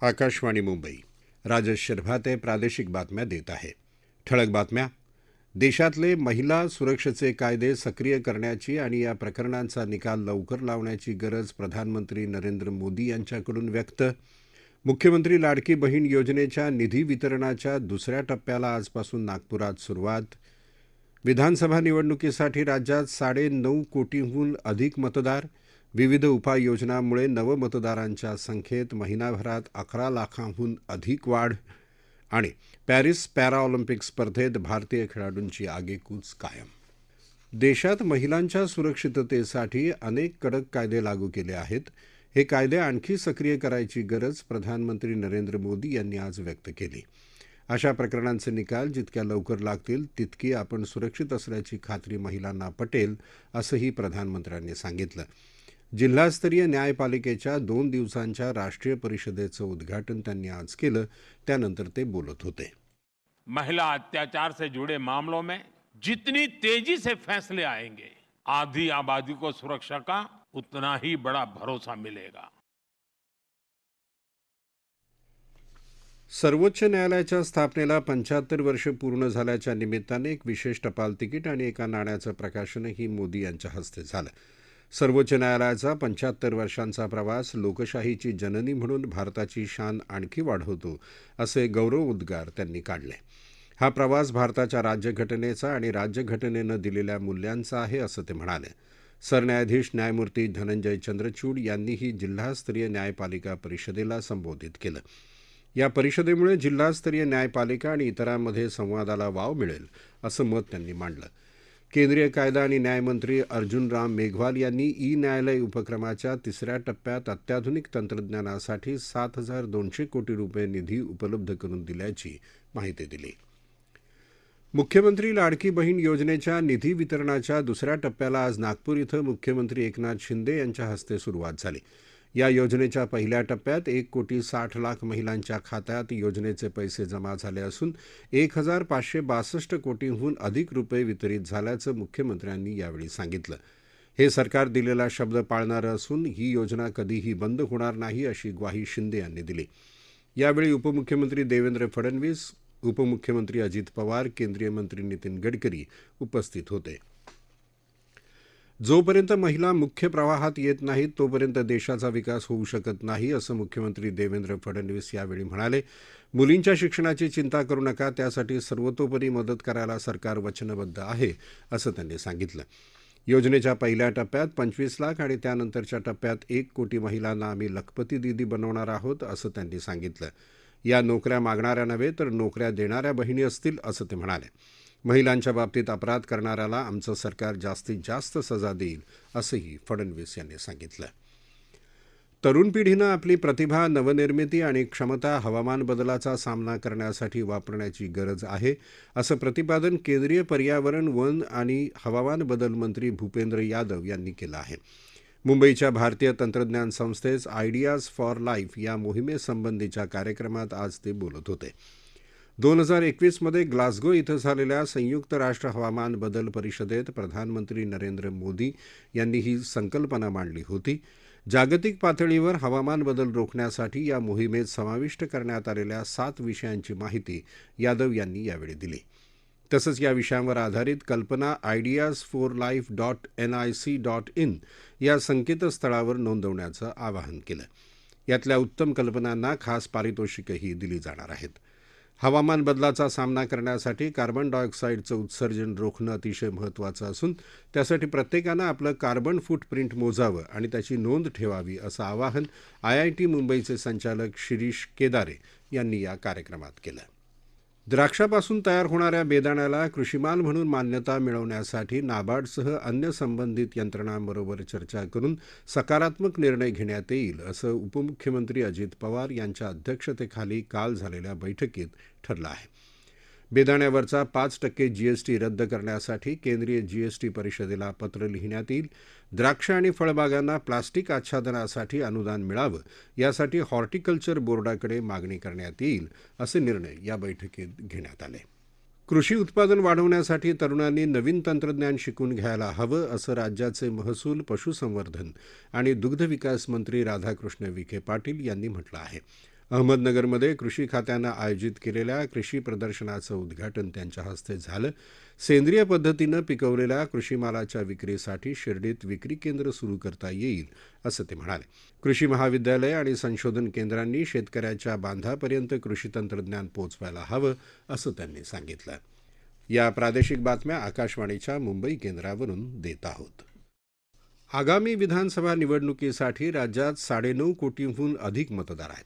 आकाशवाणी मुंबई. राजेश शिरभाते प्रादेशिक बातम्या देत आहे. ठळक बातम्या. देशातले महिला सुरक्षेचे कायदे सक्रिय करण्याची आणि या प्रकरणांचा निकाल लवकर लावण्याची गरज प्रधानमंत्री नरेंद्र मोदी यांच्याकडून व्यक्त. मुख्यमंत्री लाडकी बहीण योजनेच्या निधी वितरणाच्या दुसऱ्या टप्प्याला आजपासून नागपुरात सुरुवात. विधानसभा निवडणुकीसाठी राज्यात 9.5 कोटींहून अधिक मतदार. विविध उपाययोजनांमुळे नवमतदारांच्या संख्येत महिनाभरात 11 लाखांहून अधिक वाढ. आणि पॅरिस पॅराऑलिम्पिक स्पर्धेत भारतीय खेळाडूंची आगेकूच कायम. देशात महिलांच्या सुरक्षिततेसाठी अनेक कडक कायदे लागू केले आहेत. हे कायदे आणखी सक्रिय करायची गरज प्रधानमंत्री नरेंद्र मोदी यांनी आज व्यक्त केली. अशा प्रकरणांचे निकाल जितक्या लवकर लागतील तितकी आपण सुरक्षित असल्याची खात्री महिलांना पटेल, असंही प्रधानमंत्र्यांनी सांगितलं. जिल्हास्तरीय न्यायपालिकेच्या 2 दिवसांच्या राष्ट्रीय परिषदेचं उद्घाटन त्यांनी आज केलं. त्यानंतर ते बोलत होते. महिला अत्याचार से जुड़े मामलों में जितनी तेजी से फैसले आएंगे, आधी आबादी को सुरक्षा का उतना ही बड़ा भरोसा मिलेगा. सर्वोच्च न्यायालयाच्या स्थापनेला 75 वर्ष पूर्ण झाल्याच्या निमित्ताने एक विशेष टपाल तिकीट आणि एका नाण्याचं प्रकाशनही मोदी यांच्या हस्ते झालं. सर्वोच्च न्यायालयाचा 75 वर्षांचा प्रवास लोकशाहीची जननी म्हणून भारताची शान आणखी वाढवतो, असे गौरवोद्गार त्यांनी काढले. हा प्रवास भारताच्या राज्यघटनेचा आणि राज्यघटनेनं दिलेल्या मूल्यांचा आहे, असं ते म्हणाले. सरन्यायाधीश न्यायमूर्ती धनंजय चंद्रचूड यांनीही जिल्हास्तरीय न्यायपालिका परिषदेला संबोधित केलं. या परिषदेमुळे जिल्हास्तरीय न्यायपालिका आणि इतरांमध्ये संवादाला वाव मिळेल, असं मत त्यांनी मांडलं. केंद्रीय कायदा आणि न्यायमंत्री अर्जुन राम मेघवाल यांनी ई न्यायालय उपक्रमाच्या 3ऱ्या टप्प्यात अत्याधुनिक तंत्रज्ञानासाठी 7,200 कोटी रुपये निधी उपलब्ध करून दिल्याची माहिती दिली. मुख्यमंत्री लाडकी बहीण योजनेच्या निधी वितरणाच्या दुसऱ्या टप्प्याला आज नागपूर इथं मुख्यमंत्री एकनाथ शिंदे यांच्या हस्ते सुरुवात झाली. या योजनेच्या पहिल्या टप्प्यात 1,60,00,000 महिलांच्या खात्यात योजनेचे पैसे जमा झाले असून 1,562 कोटींहून अधिक रुपये वितरित झाल्याचं मुख्यमंत्र्यांनी यावेळी सांगितलं. हे सरकार दिलेला शब्द पाळणारं असून ही योजना कधीही बंद होणार नाही, अशी ग्वाही शिंदे यांनी दिली. यावेळी उपमुख्यमंत्री देवेंद्र फडणवीस, उपमुख्यमंत्री अजित पवार, केंद्रीय मंत्री नितीन गडकरी उपस्थित होते. जोपर्यंत महिला मुख्य प्रवाहात येत नाहीत तोपर्यंत देशाचा विकास होऊ शकत नाही, असं मुख्यमंत्री देवेंद्र फडणवीस यावेळी म्हणाले. मुलींच्या शिक्षणाची चिंता करू नका, त्यासाठी सर्वतोपरी मदत करायला सरकार वचनबद्ध आहे, असं त्यांनी सांगितलं. योजनेच्या पहिल्या टप्प्यात 25 लाख आणि त्यानंतरच्या टप्प्यात 1 कोटी महिलांना आम्ही लखपती दीदी बनवणार आहोत, असं त्यांनी सांगितलं. या नोकऱ्या मागणाऱ्या नव्हे तर नोकऱ्या देणाऱ्या बहिणी असतील, असं ते म्हणाले. महिलांच्या बाबतीत अपराध करणाऱ्याला आमचं सरकार जास्तीत जास्त सजा देईल, असंही फडणवीस यांनी सांगितलं. तरुण पिढीनं आपली प्रतिभा, नवनिर्मिती आणि क्षमता हवामान बदलाचा सामना करण्यासाठी वापरण्याची गरज आहे, असं प्रतिपादन केंद्रीय पर्यावरण, वन आणि हवामान बदल मंत्री भूपेंद्र यादव यांनी केलं आहे. मुंबईच्या भारतीय तंत्रज्ञान संस्थेत आयडियाज फॉर लाईफ या मोहिमेसंबंधीच्या कार्यक्रमात आज ते बोलत होते. 2021 मध्ये ग्लासगो इथं झालेल्या संयुक्त राष्ट्र हवामान बदल परिषदेत प्रधानमंत्री नरेंद्र मोदी यांनी ही संकल्पना मांडली होती. जागतिक पातळीवर हवामान बदल रोखण्यासाठी या मोहिमेत समाविष्ट करण्यात आलेल्या 7 विषयांची माहिती यादव यांनी यावेळी दिली. तसंच या विषयांवर आधारित कल्पना ideasforlife.nic.in या संकेतस्थळावर नोंदवण्याचं आवाहन केलं. यातल्या उत्तम कल्पनांना खास पारितोषिकही दिली जाणार आहेत. हवामान बदलाचा सामना करण्यासाठी कार्बन डायऑक्साईडचं उत्सर्जन रोखणं अतिशय महत्त्वाचं असून त्यासाठी प्रत्येकानं आपलं कार्बन फूटप्रिंट मोजावं आणि त्याची नोंद ठेवावी, असं आवाहन IIT मुंबईचे संचालक शिरीष केदारे यांनी या कार्यक्रमात केलं. द्राक्षापासून तयार होणाऱ्या बेदाण्याला कृषीमाल म्हणून मान्यता मिळवण्यासाठी नाबार्डसह अन्य संबंधित यंत्रणांबरोबर चर्चा करून सकारात्मक निर्णय घेण्यात येईल, असं उपमुख्यमंत्री अजित पवार यांच्या अध्यक्षतेखाली काल झालेल्या बैठकीत ठरलं आहे. बेदाण्यावरचा 5% GST रद्द करण्यासाठी केंद्रीय GST परिषदेला पत्र लिहिण्यात येईल. द्राक्ष आणि फळबागांना प्लास्टिक आच्छादनासाठी अनुदान मिळावं, यासाठी हॉर्टिकल्चर बोर्डाकडे मागणी करण्यात येईल, असे निर्णय या बैठकीत घेण्यात आले. कृषी उत्पादन वाढवण्यासाठी तरुणांनी नवीन तंत्रज्ञान शिकून घ्यायला हवं, असं राज्याचे महसूल, पशुसंवर्धन आणि दुग्धविकास मंत्री राधाकृष्ण विखे पाटील यांनी म्हटलं आहे. अहमदनगरमध्ये कृषी खात्यानं आयोजित केलेल्या कृषी प्रदर्शनाचं उद्घाटन त्यांच्या हस्ते झालं. सेंद्रिय पद्धतीनं पिकवलेल्या कृषीमालाच्या विक्रीसाठी शिर्डीत विक्री केंद्र सुरू करता येईल, असं ते म्हणाले. कृषी महाविद्यालय आणि संशोधन केंद्रांनी शेतकऱ्याच्या बांधापर्यंत कृषी तंत्रज्ञान पोहोचवायला हवं, असं त्यांनी सांगितलं. या प्रादेशिक बातम्या आकाशवाणीच्या मुंबई केंद्रावरून देत आहोत. आगामी विधानसभा निवडणुकीसाठी राज्यात 9.5 कोटींहून अधिक मतदार आहेत.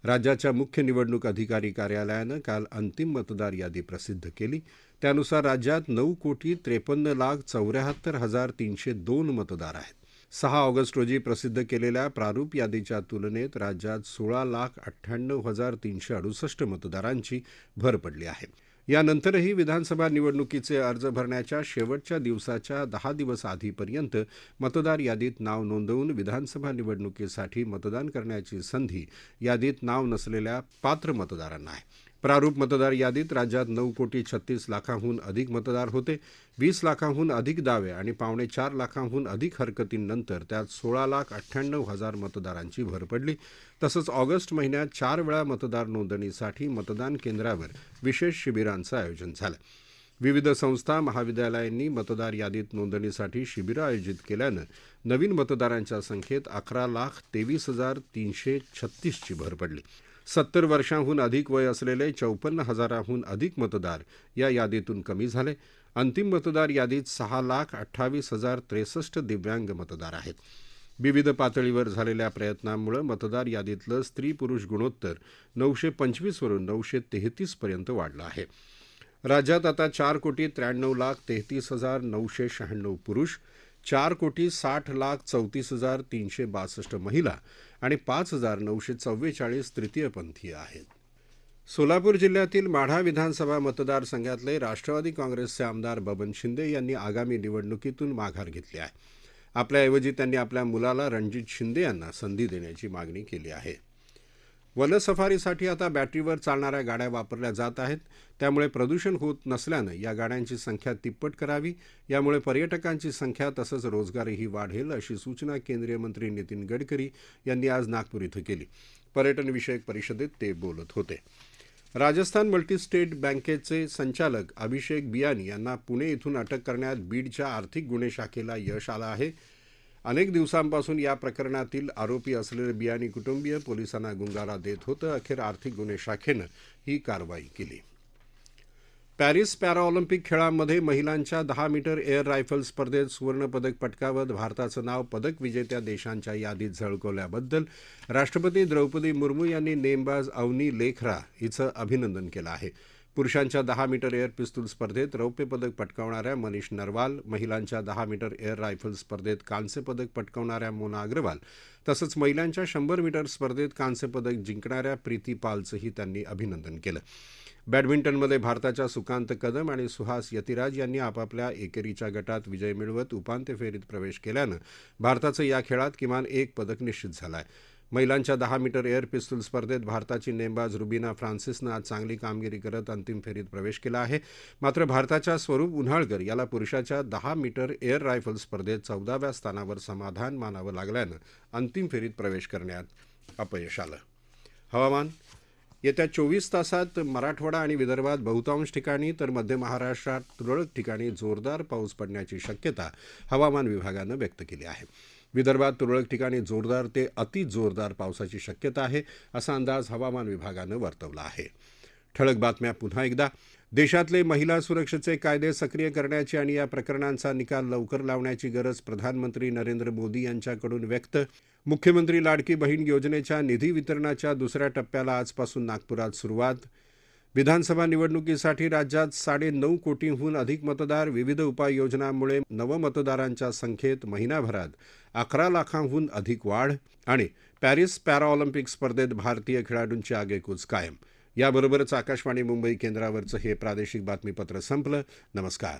राज्याच्या मुख्य निवडणूक अधिकारी कार्यालयानं काल अंतिम मतदार यादी प्रसिद्ध केली. त्यानुसार राज्यात 9,53,74,302 मतदार आहेत. 6 ऑगस्ट रोजी प्रसिद्ध केलेल्या प्रारूप यादीच्या तुलनेत राज्यात 16,98,368 मतदारांची भर पडली आहे. यानंतरही विधानसभा निवडणुकीचे अर्ज भरण्याच्या शेवटच्या दिवसाच्या 10 दिवस आधीपर्यंत मतदार यादीत नाव नोंदवून विधानसभा निवडणुकीसाठी मतदान करण्याची संधी यादीत नाव नसलेल्या पात्र मतदारांना आहे. प्रारूप मतदार यादीत राज्यात 9,36,00,000हून अधिक मतदार होते. 20 लाखांहून अधिक दावे आणि 4.25 लाखांहून अधिक हरकतींनंतर त्यात 16,98,000 मतदारांची भर पडली. तसंच ऑगस्ट महिन्यात 4 वेळा मतदार नोंदणीसाठी मतदान केंद्रावर विशेष शिबिरांचं आयोजन झालं. विविध संस्था, महाविद्यालयांनी मतदार यादीत नोंदणीसाठी शिबिरं आयोजित केल्यानं नवीन मतदारांच्या संख्येत 11,23,336 ची भर पडली. 70 वर्षांहून अधिक वय असलेले 54,000हून अधिक मतदार या यादीतून कमी झाले. अंतिम मतदार यादीत 6,28,063 दिव्यांग मतदार आहेत. विविध पातळीवर झालेल्या प्रयत्नांमुळे मतदार यादीतलं स्त्री पुरुष गुणोत्तर 925 वरून 933 पर्यंत वाढलं आहे. राज्यात आता 4,93,33,996 पुरुष, 4,60,34,362 महिला आणि 5,944 तृतीयपंथीय आहेत. सोलापूर जिल्ह्यातील माढा विधानसभा मतदारसंघातले राष्ट्रवादी काँग्रेसचे आमदार बबन शिंदे यांनी आगामी निवडणुकीतून माघार घेतली आहे. आपल्याऐवजी त्यांनी आपल्या मुलाला रणजित शिंदे यांना संधी देण्याची मागणी केली आहे. वनसफारीसाठी आता बॅटरीवर चालणाऱ्या गाड्या वापरल्या जात आहेत. त्यामुळे प्रदूषण होत नसल्यानं या गाड्यांची संख्या तिप्पट करावी. यामुळे पर्यटकांची संख्या तसंच रोजगारही वाढेल, अशी सूचना केंद्रीय मंत्री नितीन गडकरी यांनी आज नागपूर इथं केली. पर्यटनविषयक परिषदेत ते बोलत होते. राजस्थान मल्टीस्टेट बँकेचे संचालक अभिषेक बियानी यांना पुणे इथून अटक करण्यात बीडच्या आर्थिक गुन्हे शाखेला यश आलं आहे. अनेक दिवसांपासून या प्रकरणातील आरोपी असलेले बियानी कुटुंबीय पोलिसांना गुंगारा देत होतं. अखेर आर्थिक गुन्हे शाखेनं ही कारवाई केली. पॅरिस पॅराऑलिम्पिक खेळांमध्ये महिलांच्या 10 मीटर एअर रायफल स्पर्धेत सुवर्णपदक पटकावत भारताचं नाव पदक विजेत्या देशांच्या यादीत झळकवल्याबद्दल राष्ट्रपती द्रौपदी मुर्मू यांनी नेमबाज अवनी लेखरा हिचं अभिनंदन केलं आहे. पुरुषांच्या 10 मीटर एअर पिस्तूल स्पर्धेत रौप्य पदक पटकावणाऱ्या मनीष नरवाल, महिलांच्या 10 मीटर एअर रायफल स्पर्धेत कांस्य पदक पटकावणाऱ्या मोना अग्रवाल तसंच महिलांच्या 100 मीटर स्पर्धेत कांस्य पदक जिंकणाऱ्या प्रीती पालचंही त्यांनी अभिनंदन केलं. बॅडमिंटनमध्ये भारताच्या सुकांत कदम आणि सुहास यतिराज यांनी आपापल्या एकेरीच्या गटात विजय मिळवत उपांत्य फेरीत प्रवेश केल्यानं भारताचं या खेळात किमान एक पदक निश्चित झालं आहे. महिलांच्या 10 मीटर एअर पिस्तूल स्पर्धेत भारताची नेमबाज रुबीना फ्रान्सिसनं आज चांगली कामगिरी करत अंतिम फेरीत प्रवेश केला आहे. मात्र भारताच्या स्वरूप उन्हाळकर याला पुरुषाच्या 10 मीटर एअर रायफल स्पर्धेत 14व्या स्थानावर समाधान मानावं लागल्यानं अंतिम फेरीत प्रवेश करण्यात अपयश आलं. हवामान. येत्या 24 तासात मराठवाडा आणि विदर्भात बहुतांश ठिकाणी तर मध्य महाराष्ट्रात तुरळक ठिकाणी जोरदार पाऊस पडण्याची शक्यता हवामान विभागानं व्यक्त केली आहे. विदर्भात तुरळक ठिकाणी जोरदार ते अतिजोरदार पावसाची शक्यता आहे, असा अंदाज हवामान विभागानं वर्तवला आहे. ठळक बातम्या पुन्हा एकदा. देशातले महिला सुरक्षेचे कायदे सक्रिय करण्याची आणि या प्रकरणांचा निकाल लवकर लावण्याची गरज प्रधानमंत्री नरेंद्र मोदी यांच्याकडून व्यक्त. मुख्यमंत्री लाडकी बहीण योजनेच्या निधी वितरणाच्या दुसऱ्या टप्प्याला आजपासून नागपुरात सुरुवात. विधानसभा निवडणुकीसाठी राज्यात 9.5 कोटींहून अधिक मतदार. विविध उपाययोजनांमुळे नवमतदारांच्या संख्येत महिनाभरात 11 लाखांहून अधिक वाढ. आणि पॅरिस पॅराऑलिम्पिक स्पर्धेत भारतीय खेळाडूंची आगेकूच कायम. याबरोबरच आकाशवाणी मुंबई केंद्रावरचं हे प्रादेशिक बातमीपत्र संपलं. नमस्कार.